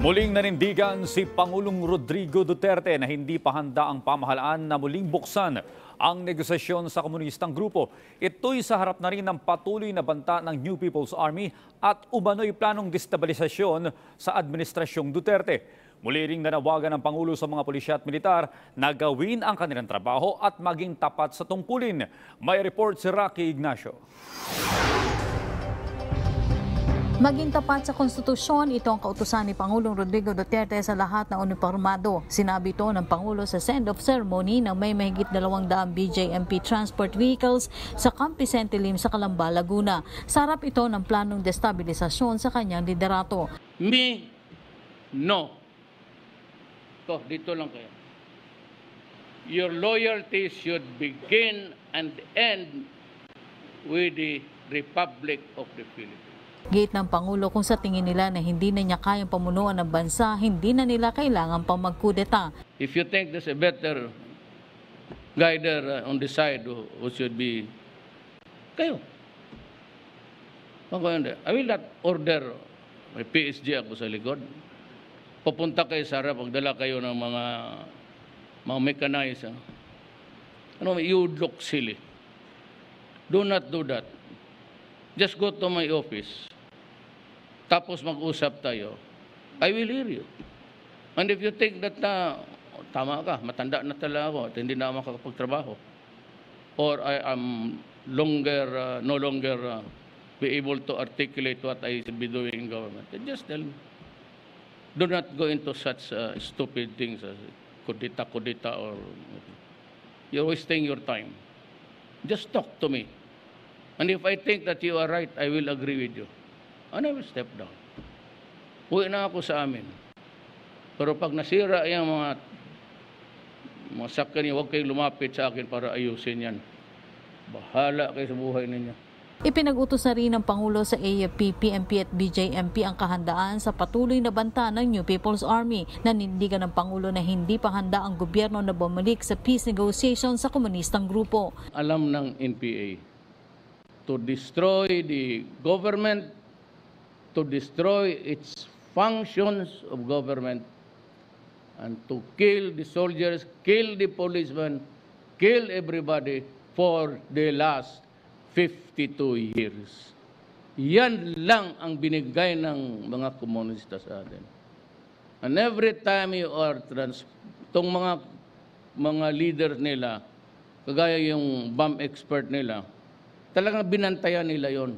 Muling nanindigan si Pangulong Rodrigo Duterte na hindi pa handa ang pamahalaan na muling buksan ang negosasyon sa komunistang grupo. Ito'y sa harap na rin ng patuloy na banta ng New People's Army at umano'y planong destabilisasyon sa administrasyong Duterte. Muli ring nanawagan ng Pangulo sa mga pulisya at militar na gawin ang kanilang trabaho at maging tapat sa tungkulin. May report si Rocky Ignacio. Maging tapat sa konstitusyon, ito ang kautusan ni Pangulong Rodrigo Duterte sa lahat ng unipormado. Sinabi ito ng Pangulo sa send-off ceremony ng may mahigit 200 BJMP transport vehicles sa Camp Vicente Lim sa Calamba, Laguna. Sa harap ito ng planong destabilisasyon sa kanyang liderato. No. Dito lang kayo. Your loyalty should begin and end with the Republic of the Philippines. Gate ng Pangulo kung sa tingin nila na hindi na niya kayang pamunuan ng bansa, hindi na nila kailangan pang magkudeta. If you think there's a better guider on the side who should be, kayo. I will not order, may PSG ako sa likod. Pupunta kayo sa harap, pagdala kayo ng mga mechanized. You look silly. Do not do that. Just go to my office. Tapos mag-usap tayo. I will hear you. And if you think that tama ka, matanda na talaga ako at hindi na makakapagtrabaho, or I am no longer be able to articulate what I should be doing in government, then just tell me. Do not go into such stupid things as kudita, or you're wasting your time. Just talk to me. And if I think that you are right, I will agree with you. And I will step down. Uwi na ako sa amin. Pero pag nasira yung mga sakyan niyo, huwag kayong lumapit sa akin para ayusin yan. Bahala kayo sa buhay ninyo. Ipinag-utos na rin ng Pangulo sa AFP, PNP at BJMP ang kahandaan sa patuloy na banta ng New People's Army. Nanindigan ng Pangulo na hindi pa handa ang gobyerno na bumalik sa peace negotiation sa komunistang grupo. Alam ng NPA to destroy the government, to destroy its functions of government, and to kill the soldiers, kill the policemen, kill everybody for the last 52 years. Yan lang ang binigay ng mga komunista sa atin. And every time you are itong mga leaders nila, kagaya yung bomb expert nila, talagang binantayan nila yon.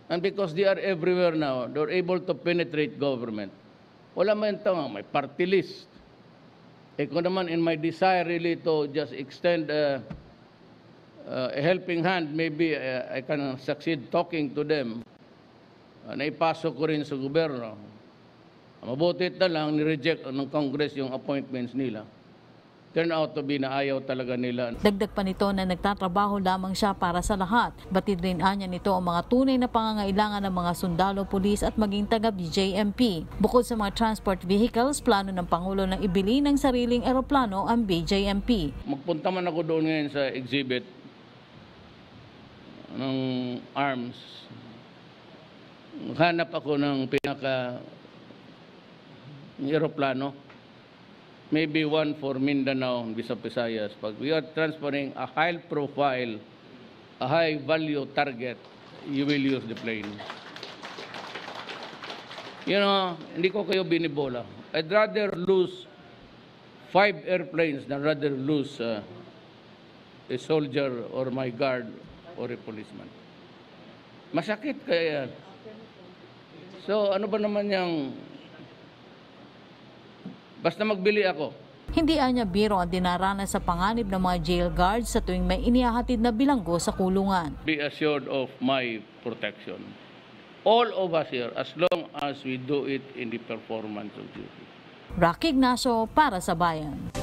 And because they are everywhere now, they're able to penetrate government. Wala man ito, may party list. Kung naman in my desire really to just extend a helping hand, maybe I can succeed talking to them. Naipasok ko rin sa gobyerno. Mabuti na lang, ni-reject ng Congress yung appointments nila. Turn out to be na ayaw talaga nila. Dagdag pa nito na nagtatrabaho lamang siya para sa lahat. Batid rin anya nito ang mga tunay na pangangailangan ng mga sundalo, pulis at maging taga-BJMP. Bukod sa mga transport vehicles, plano ng Pangulo na ibili ng sariling eroplano ang BJMP. Magpunta man ako doon ngayon sa exhibit ng arms. Hanap ako ng eroplano. Maybe one for Mindanao, Visayas. Pag we are transferring a high profile, a high value target, you will use the plane. You know, hindi ko kayo binibola. I'd rather lose 5 airplanes than rather lose a soldier or my guard or a policeman. Masakit kaya yan. So, ano ba naman yung basta magbili ako. Hindi anya biro ang dinaranas sa panganib ng mga jail guards sa tuwing may inihahatid na bilanggo sa kulungan. Be assured of my protection. All of us here, as long as we do it in the performance of duty. Rocky Ignacio para sa Bayan.